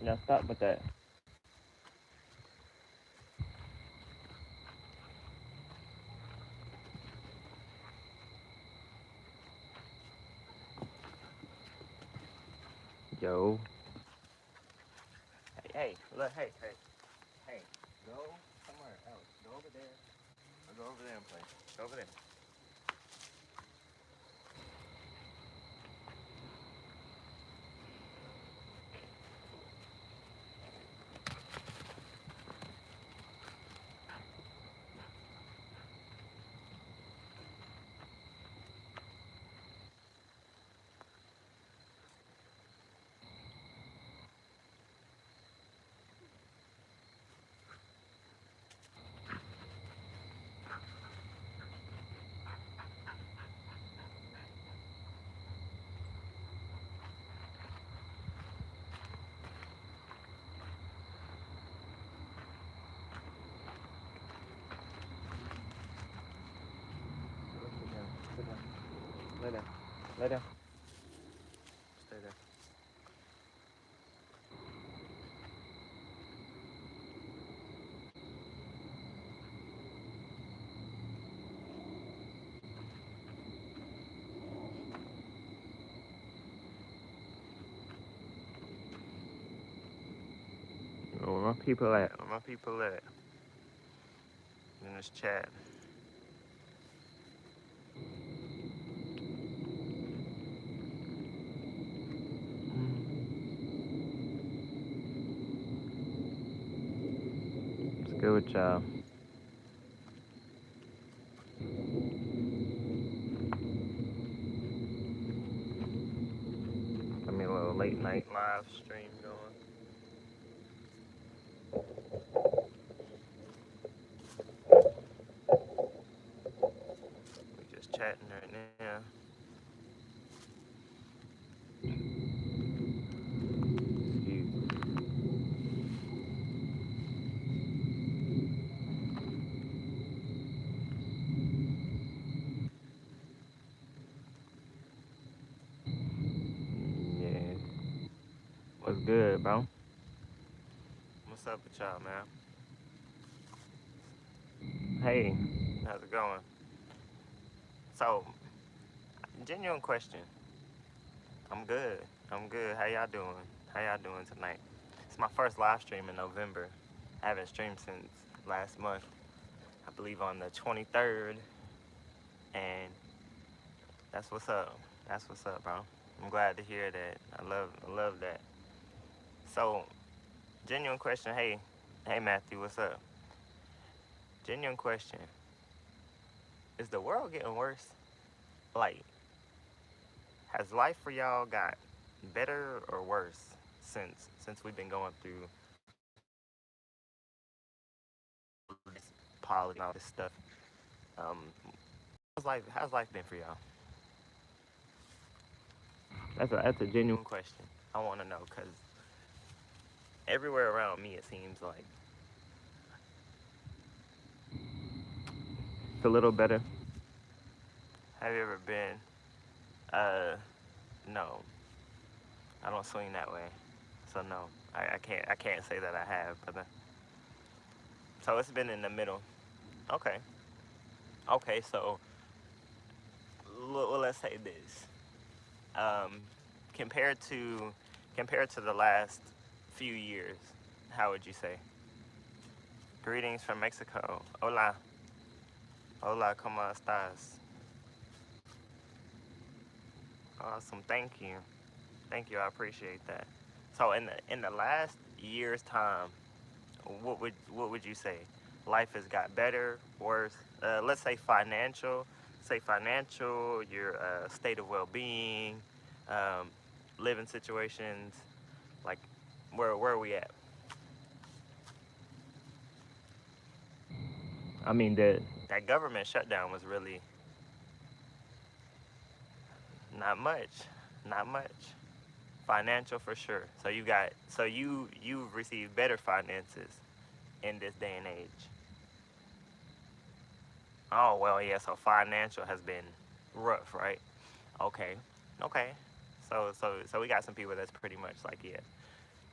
Now stop with that. Yo. Hey, look, hey. Go somewhere else. Go over there. Or go over there and play. Go over there. Sit down. Sit down. Lay down. Lay down. Stay there. Where my people at? Where my people at? In this chat. It's good with y'all. Got me a little late night live stream going. We just chatting right now. Excuse me. Yeah. What's good, bro? What's up with y'all, man? Hey, how's it going? So, genuine question. I'm good. I'm good. How y'all doing? How y'all doing tonight? It's my first live stream in November. I haven't streamed since last month. I believe on the 23rd, and that's what's up. That's what's up, bro. I'm glad to hear that. I love that. So, genuine question. Hey, Matthew, what's up? Genuine question. Is the world getting worse? Like, has life for y'all got better or worse since we've been going through this politics and all this stuff? Um, how's life been for y'all? That's a genuine question. I want to know because everywhere around me it seems like it's a little better. Have you ever been? Uh, no, I don't swing that way, so no, I can't say that I have. But so it's been in the middle. Okay, okay. So well, let's say this. Um, compared to compared to the last few years, how would you say? Greetings from Mexico. Hola, hola, ¿cómo estás? Awesome, thank you. I appreciate that. So in the last year's time, what would you say? Life has got better, worse? Let's say financial. Say financial, your state of well-being, um, living situations. Like, where are we at? I mean, that government shutdown was really not much, not much. Financial for sure. So you've received better finances in this day and age. Oh well, yeah. So financial has been rough, right? Okay, okay. So we got some people that's pretty much like, yeah.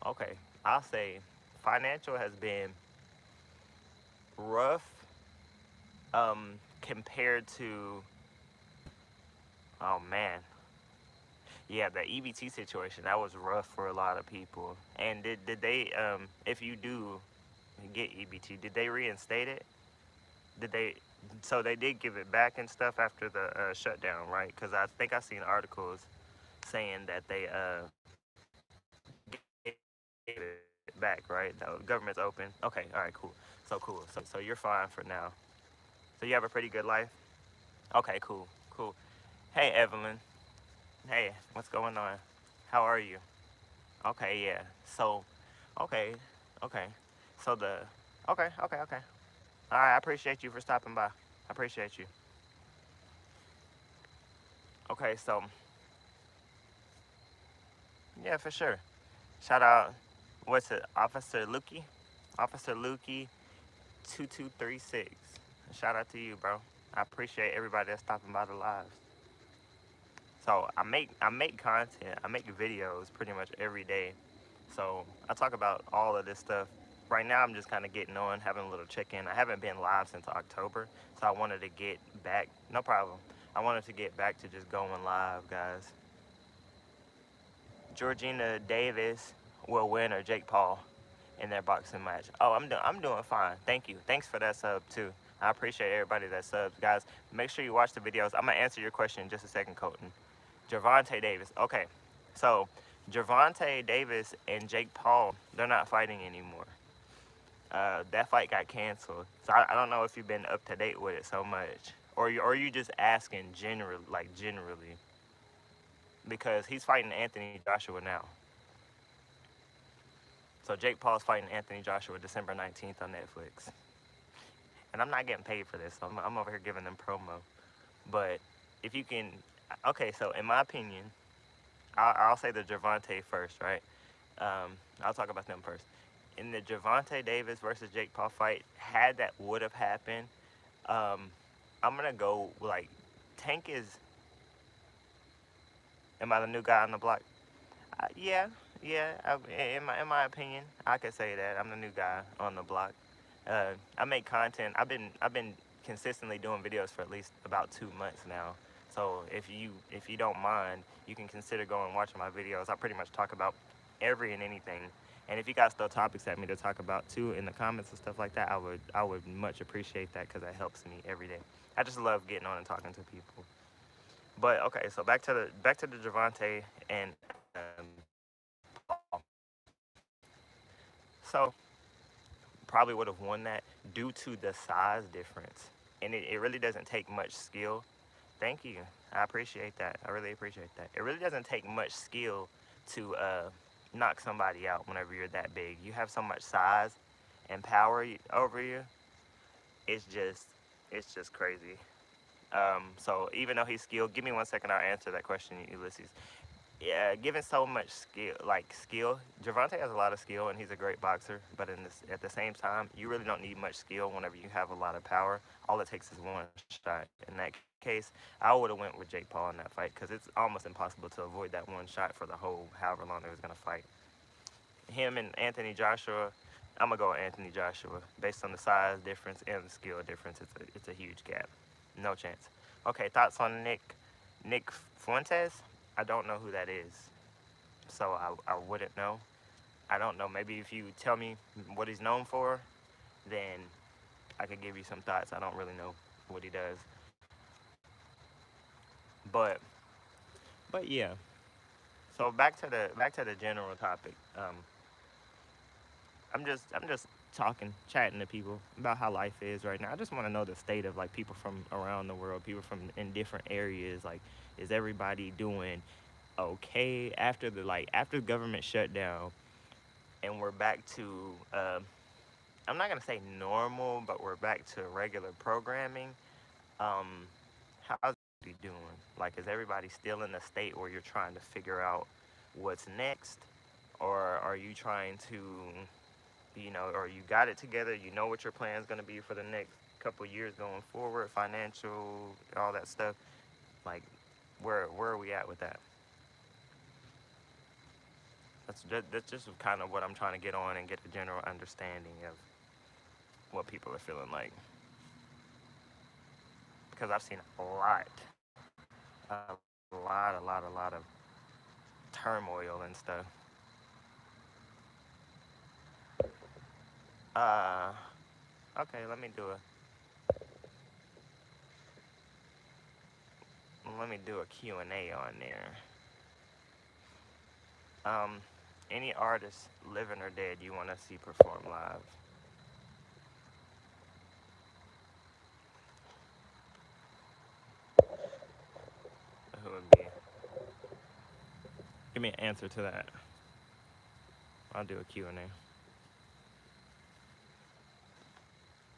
Okay, I'll say financial has been rough compared to, oh man, yeah, the EBT situation, that was rough for a lot of people. And did they, if you do get EBT, did they reinstate it? Did they, so they did give it back and stuff after the shutdown, right? Because I think I seen articles saying that they gave it back, right? The government's open. Okay, all right, cool. So cool. So you're fine for now. So you have a pretty good life? Okay, cool, cool. Hey, Evelyn. Hey, what's going on? How are you? Okay, yeah. So, okay, okay. So the, okay, okay, okay. All right, I appreciate you for stopping by. I appreciate you. Okay, so, yeah, for sure. Shout out, what's it, Officer Lukey? Officer Lukey 2236. Shout out to you, bro. I appreciate everybody that's stopping by the lives. So I make content. I make videos pretty much every day. So I talk about all of this stuff. Right now I'm just kind of getting on, having a little check-in. I haven't been live since October, so I wanted to get back. No problem. I wanted to get back to just going live, guys. Georgina Davis will win or Jake Paul in their boxing match. Oh, I'm doing fine. Thank you. Thanks for that sub too. I appreciate everybody that subs, guys. Make sure you watch the videos. I'm gonna answer your question in just a second, Colton. Gervonta Davis. Okay, so Gervonta Davis and Jake Paul, they're not fighting anymore. That fight got canceled. So I don't know if you've been up to date with it so much, or you just asking generally, because he's fighting Anthony Joshua now. So Jake Paul's fighting Anthony Joshua December 19th on Netflix, and I'm not getting paid for this, so I'm over here giving them promo. But if you can, okay, so in my opinion, I'll say the Gervonta first, right? I'll talk about them first. In the Gervonta Davis versus Jake Paul fight, had that would have happened, um, I'm gonna go like Tank is. Am I the new guy on the block? Yeah, yeah. In my opinion, I could say that I'm the new guy on the block. I make content. I've been consistently doing videos for at least about 2 months now. So if you don't mind, you can consider going watching my videos. I pretty much talk about every and anything. And if you guys throw topics at me to talk about too in the comments and stuff like that, I would much appreciate that because that helps me every day. I just love getting on and talking to people. But okay, so back to the Gervonta and so probably would have won that due to the size difference. And it really doesn't take much skill. Thank you. I appreciate that. I really appreciate that. It really doesn't take much skill to knock somebody out whenever you're that big. You have so much size and power over you. It's just, it's just crazy. So even though he's skilled, give me 1 second. I'll answer that question, Ulysses. Yeah, given so much skill, Gervonta has a lot of skill and he's a great boxer. But at the same time, you really don't need much skill whenever you have a lot of power. All it takes is one shot. In that case, I would have went with Jake Paul in that fight because it's almost impossible to avoid that one shot for the whole however long they was gonna fight. Him and Anthony Joshua, I'm gonna go with Anthony Joshua based on the size difference and the skill difference. It's a huge gap. No chance. Okay, thoughts on Nick Fuentes? I don't know who that is, so I wouldn't know. I don't know. Maybe if you tell me what he's known for, then I could give you some thoughts. I don't really know what he does, but but yeah. So back to the general topic. I'm just talking, chatting to people about how life is right now. I just want to know the state of like people from around the world, people from in different areas. Like, is everybody doing okay after the government shut down and we're back to I'm not gonna say normal, but we're back to regular programming. Um, how's everybody doing? Like, is everybody still in a state where you're trying to figure out what's next, or are you trying to, or you got it together? You know what your plan's gonna be for the next couple years going forward, financial, all that stuff. Like, where are we at with that? That's just kind of what I'm trying to get on and get a general understanding of what people are feeling like, because I've seen a lot of turmoil and stuff. Uh, okay, let me do a Q&A on there. Um, any artist, living or dead, you want to see perform live? Who would be? Give me an answer to that. I'll do a Q&A.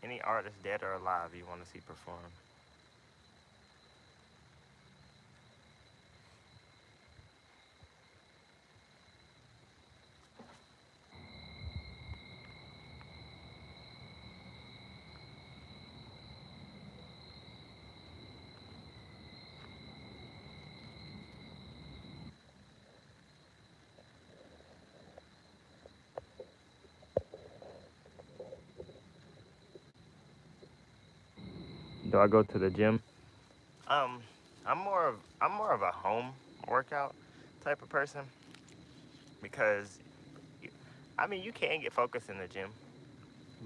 Any artist, dead or alive, you want to see perform? Do I go to the gym? Um, I'm more of a home workout type of person because I mean you can get focused in the gym,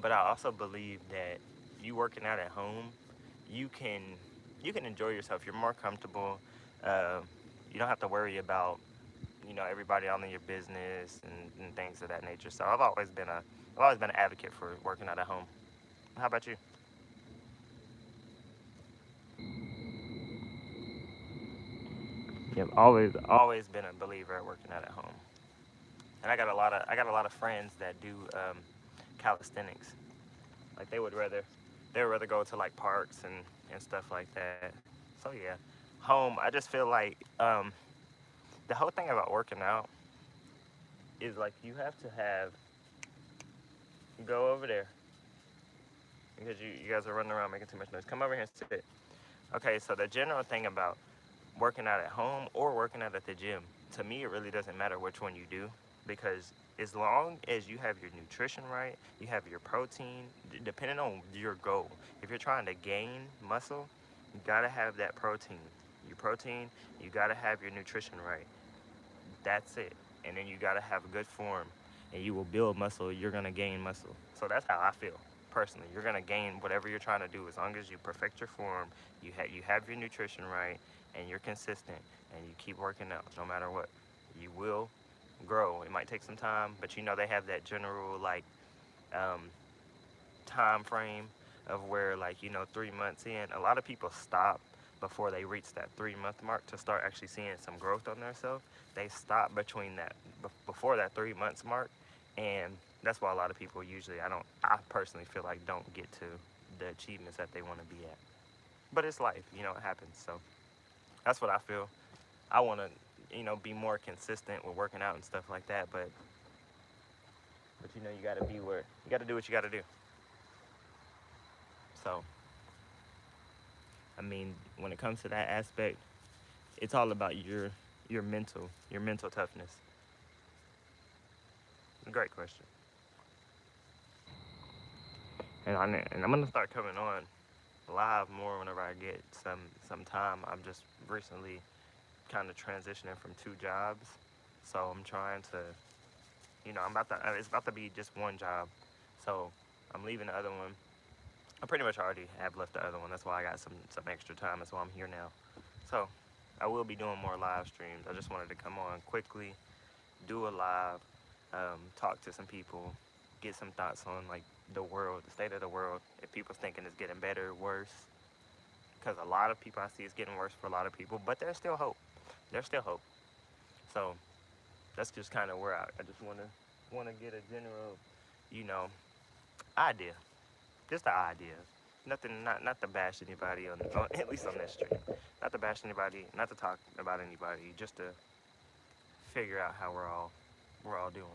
but I also believe that you working out at home, you can you can enjoy yourself. You're more comfortable. Uh, you don't have to worry about everybody all in your business and things of that nature. So I've always been an advocate for working out at home. How about you? Yep, always been a believer at working out at home. And I got a lot of friends that do calisthenics. Like they would rather go to like parks and stuff like that. So yeah, home. I just feel like the whole thing about working out is like you have to have go over there because you guys are running around making too much noise. Come over here and sit. Okay, so the general thing about working out at home or working out at the gym, to me, it really doesn't matter which one you do because as long as you have your nutrition right, you have your protein, depending on your goal. If you're trying to gain muscle, you gotta have that protein. Your protein, you gotta have your nutrition right. That's it. And then you gotta have a good form, and you will build muscle. You're gonna gain muscle. So that's how I feel personally. You're gonna gain whatever you're trying to do as long as you perfect your form. You have your nutrition right, and you're consistent, and you keep working out no matter what. You will grow. It might take some time, but they have that general like um, time frame of where 3 months in, a lot of people stop before they reach that 3 month mark to start actually seeing some growth on themselves. They stop between that before that 3 months mark, and that's why a lot of people usually I personally feel like don't get to the achievements that they want to be at. But it's life, it happens. So that's what I feel. I want to be more consistent with working out and stuff like that, but you got to be where you got to do what you got to do. So I mean, when it comes to that aspect, it's all about your mental toughness. Great question. And I'm gonna start coming on live more whenever I get some time. I'm just recently kind of transitioning from two jobs, so I'm trying to, I'm about to. It's about to be just one job, so I'm leaving the other one. I pretty much already have left the other one. That's why I got some extra time. That's why I'm here now. So I will be doing more live streams. I just wanted to come on quickly, do a live, talk to some people, get some thoughts on like the world, the state of the world. If people's thinking it's getting better, worse, because a lot of people I see it's getting worse for a lot of people, but there's still hope. There's still hope. So that's just kind of where I just wanna get a general, you know, idea, just the idea. Nothing, not to bash anybody on at least on this stream. Not to bash anybody, not to talk about anybody, just to figure out how we're all doing.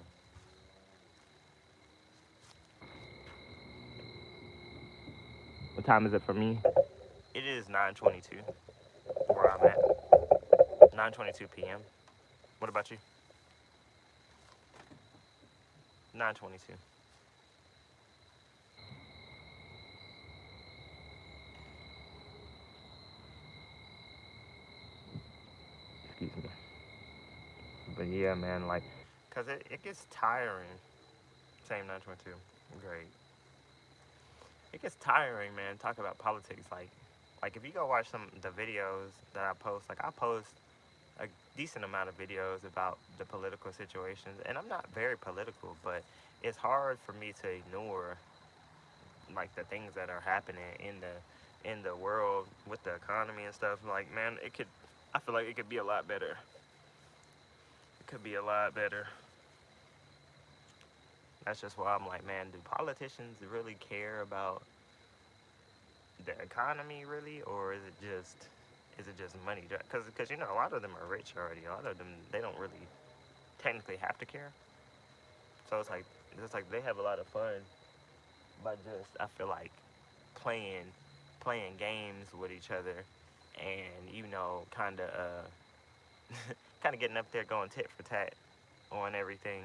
What time is it for me? It is 9:22 where I'm at. 9:22 p.m. What about you? 922. Excuse me. But yeah, man, like, cause it gets tiring. Same 922. Great. It gets tiring, man. Talk about politics, like if you go watch some of the videos that I post, like I post a decent amount of videos about the political situations, and I'm not very political, but it's hard for me to ignore like the things that are happening in the world with the economy and stuff. Like, man, it could. I feel like it could be a lot better. It could be a lot better. That's just why I'm like, man, do politicians really care about the economy really, or is it just money? Because you know a lot of them are rich already. A lot of them they don't really technically have to care. So it's like they have a lot of fun by just I feel like playing playing games with each other, and kind of kind of getting up there going tit for tat on everything.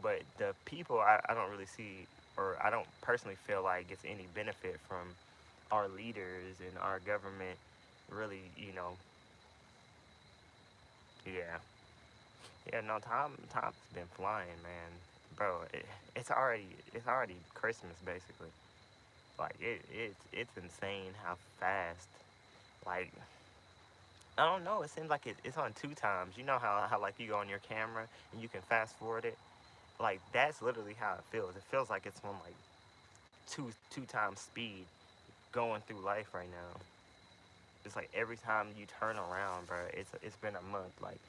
But the people I don't really see, or I don't personally feel like gets any benefit from our leaders and our government really, yeah. Yeah, no, time's been flying, man. Bro, it's already Christmas basically. Like it's insane how fast. Like I don't know. It seems like it's on two times. You know how like you go on your camera and you can fast forward it. Like that's literally how it feels. It feels like it's on like two times speed going through life right now. It's like every time you turn around, bro. It's been a month. Like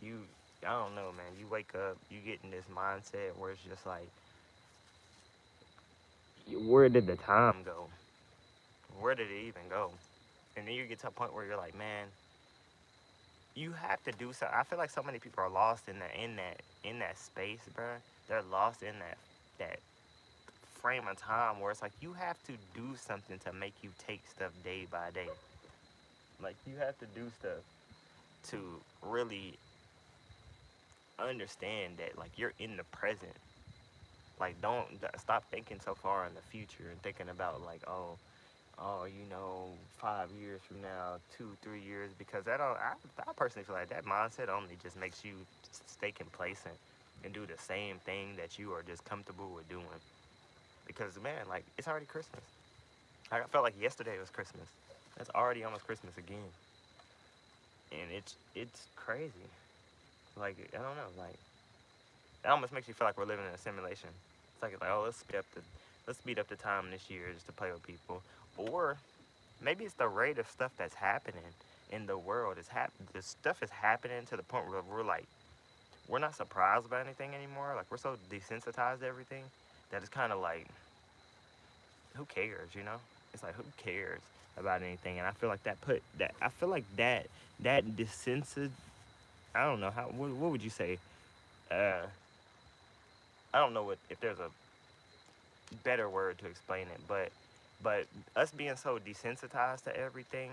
you, I don't know, man. You wake up, you get in this mindset where it's just like, where did the time go? Where did it even go? And then you get to a point where you're like, man, you have to do something. I feel like so many people are lost in that space, bro. They're lost in that frame of time where it's like you have to do something to make you take stuff day by day. Like you have to do stuff to really understand that like you're in the present. Like don't stop thinking so far in the future and thinking about like oh 5 years from now, 2 3 years, because that don't, I personally feel like that mindset only just makes you stay complacent and do the same thing that you are just comfortable with doing. Because man, like it's already Christmas. I felt like yesterday was Christmas. It's already almost Christmas again, and it's crazy. Like I don't know, like it almost makes you feel like we're living in a simulation. It's like oh let's speed up the time this year just to play with people, or maybe it's the rate of stuff that's happening in the world. The stuff is happening to the point where we're not surprised by anything anymore. Like we're so desensitized to everything that it's kind of like who cares, you know? It's like who cares about anything? And I feel like I feel like that desensit. I don't know how. What would you say? Uh, I don't know what if there's a better word to explain it, but us being so desensitized to everything,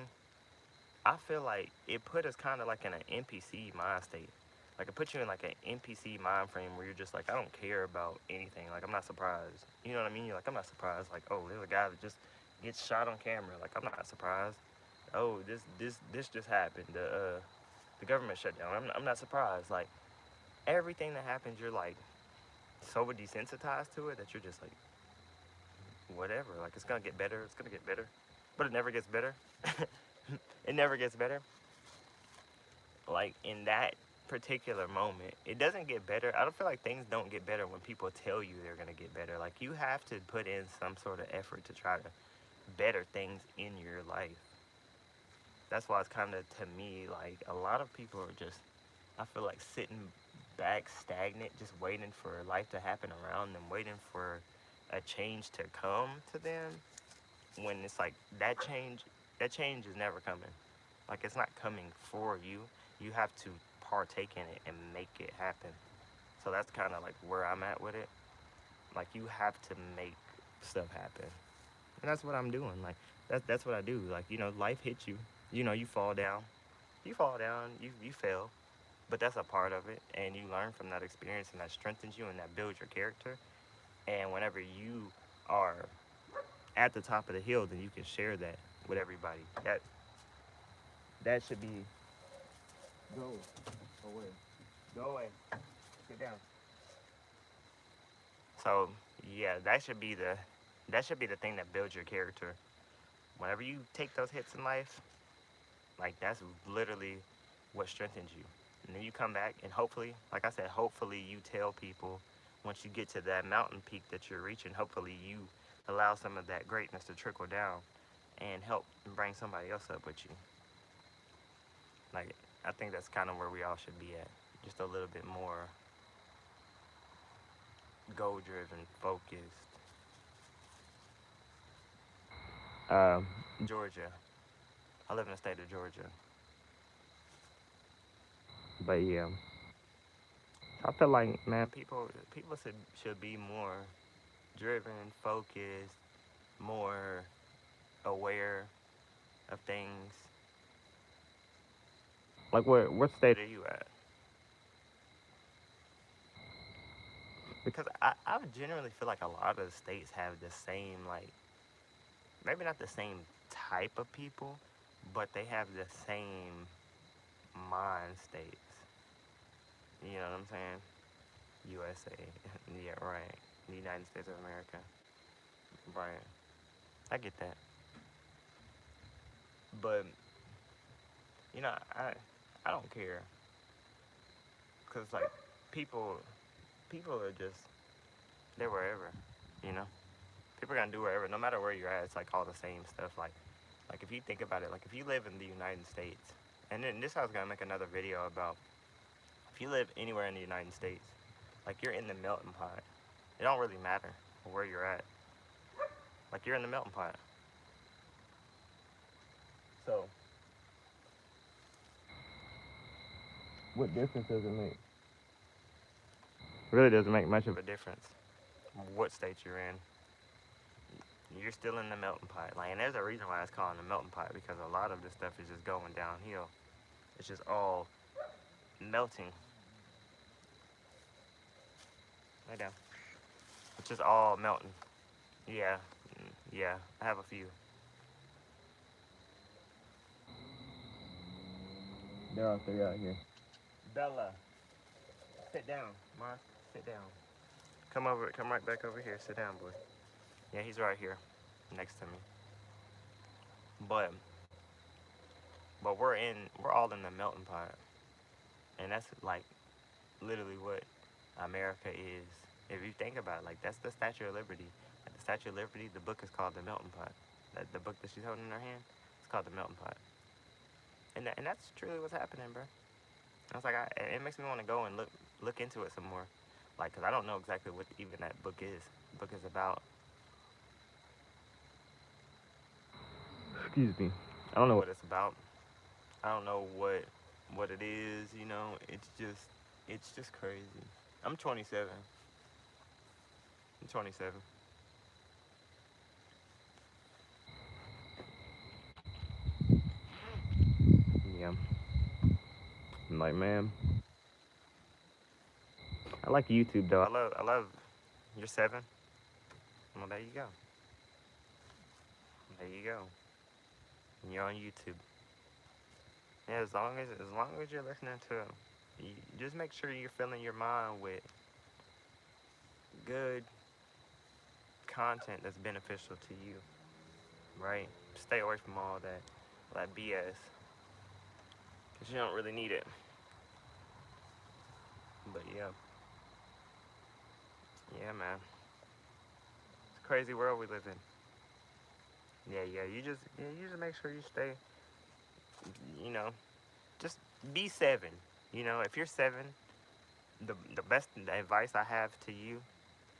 I feel like it put us kind of like in an NPC mind state. Like it puts you in like an NPC mind frame where you're just like, I don't care about anything. Like I'm not surprised. You know what I mean? You're like, I'm not surprised. Like, oh, there's a guy that just gets shot on camera. Like I'm not surprised. Oh, this just happened. The government shut down. I'm not surprised. Like everything that happens, you're like so desensitized to it that you're just like, whatever. Like it's gonna get better. It's gonna get better, but it never gets better. It never gets better. Like in that particular moment, it doesn't get better. I don't feel like things don't get better when people tell you they're gonna get better. Like you have to put in some sort of effort to try to better things in your life. That's why it's kind of to me like a lot of people are just I feel like sitting back stagnant, just waiting for life to happen around them, waiting for a change to come to them when it's like that change is never coming. Like it's not coming for you. You have to partake in it and make it happen. So that's kind of like where I'm at with it. Like you have to make stuff happen, and that's what I'm doing. Like that's what I do. Like life hits you. You fall down. You fall down. You fail. but that's a part of it, and you learn from that experience, and that strengthens you, and that builds your character. And whenever you are at the top of the hill, then you can share that with everybody. That should be go away. Go away. Sit down. So yeah, that should be the thing that builds your character. Whenever you take those hits in life, like that's literally what strengthens you. And then you come back and hopefully, like I said, hopefully you tell people once you get to that mountain peak that you're reaching, hopefully you allow some of that greatness to trickle down and help bring somebody else up with you. Like I think that's kind of where we all should be at. Just a little bit more goal driven, focused. Georgia. I live in the state of Georgia. But yeah, I feel like man, people should be more driven, focused, more aware of things. Like what state are you at? Because I generally feel like a lot of the states have the same like maybe not the same type of people, but they have the same mind states. You know what I'm saying? USA. Yeah, right. The United States of America. Right. I get that. But you know, I don't care cuz like people people are just they're wherever, you know. People are going to do wherever no matter where you're at. It's like all the same stuff like if you think about it, like if you live in the United States, and then this I was going to make another video about if you live anywhere in the United States, like you're in the melting pot. It don't really matter where you're at. Like you're in the melting pot. So, what difference does it make? It really doesn't make much of a difference what state you're in. You're still in the melting pot. Like, and there's a reason why it's called the melting pot because a lot of this stuff is just going downhill. It's just all melting. Lay down. It's just all melting. Yeah, yeah. I have a few. There are three out here. Bella, sit down. Mark, sit down. Come over. Come right back over here. Sit down, boy. Yeah, he's right here, next to me. But we're all in the melting pot, and that's like literally what America is. If you think about it, like that's the Statue of Liberty. Like the Statue of Liberty, the book is called the Melting Pot. The book that she's holding in her hand, it's called the Melting Pot. And that's truly what's happening, bro. I was like, it makes me want to go and look into it some more, like, cause I don't know exactly what even that book is. The book is about. Excuse me. I don't know what it's about. I don't know what it is. You know, it's just crazy. I'm 27. I'm 27. Yeah. I'm like, man, I like YouTube though. I love. You're 7. Well, there you go. There you go. And you're on YouTube. Yeah, as long as you're listening to them, you just make sure you're filling your mind with good content that's beneficial to you, right? Stay away from all that BS, cause you don't really need it. But yeah, yeah, man, it's a crazy world we live in. Yeah. You just make sure you stay. You know, just be 7. You know, if you're 7, the best advice I have to you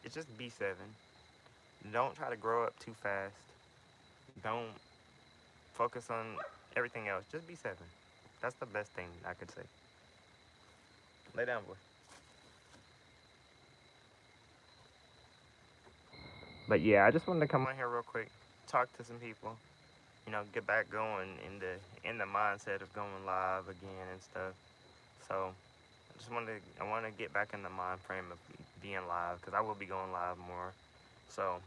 is just be 7. Don't try to grow up too fast. Don't focus on everything else. Just be 7. That's the best thing I could say. Lay down, boy. But yeah, I just wanted to come on here real quick, talk to some people. You know, get back going in the mindset of going live again and stuff. So I want to get back in the mind frame of being live, because I will be going live more. So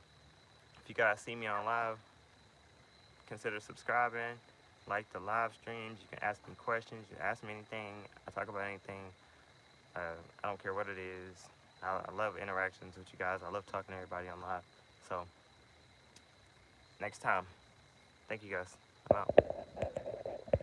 if you guys see me on live, consider subscribing, like the live streams. You can ask me questions. You can ask me anything. I talk about anything. I don't care what it is. I love interactions with you guys. I love talking to everybody on live. So next time, thank you guys. I'm out.